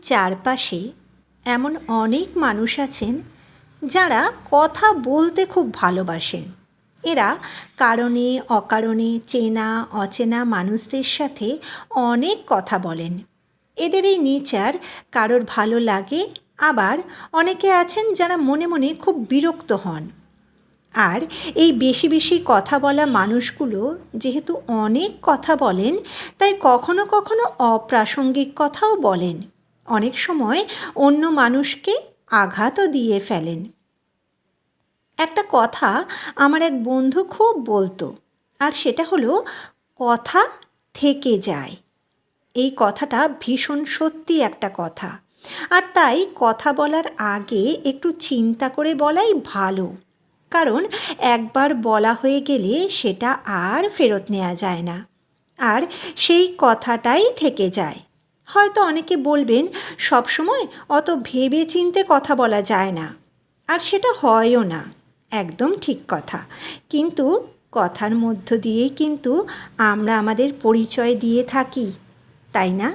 চারপাশে এমন অনেক মানুষ আছেন যারা কথা বলতে খুব ভালোবাসেন। এরা কারণে অকারণে চেনা অচেনা মানুষদের সাথে অনেক কথা বলেন। এদের এই নেচার কারোর ভালো লাগে, আবার অনেকে আছেন যারা মনে মনে খুব বিরক্ত হন। আর এই বেশি বেশি কথা বলা মানুষগুলো যেহেতু অনেক কথা বলেন, তাই কখনো কখনো অপ্রাসঙ্গিক কথাও বলেন। অনেক সময় অন্য মানুষকে আঘাতও দিয়ে ফেলেন। একটা কথা আমার এক বন্ধু খুব বলতো, আর সেটা হলো কথা থেকে যায়। এই কথাটা ভীষণ সত্যি একটা কথা, আর তাই কথা বলার আগে একটু চিন্তা করে বলাই ভালো। কারণ একবার বলা হয়ে গেলে সেটা আর ফেরত নেওয়া যায় না, আর সেই কথাটাই থেকে যায়। হয়তো অনেকে বলবেন সবসময় অত ভেবে চিন্তে কথা বলা যায় না, আর সেটা হয়ও না, একদম ঠিক কথা। কিন্তু কথার মধ্য দিয়েই কিন্তু আমরা আমাদের পরিচয় দিয়ে থাকি, তাই না?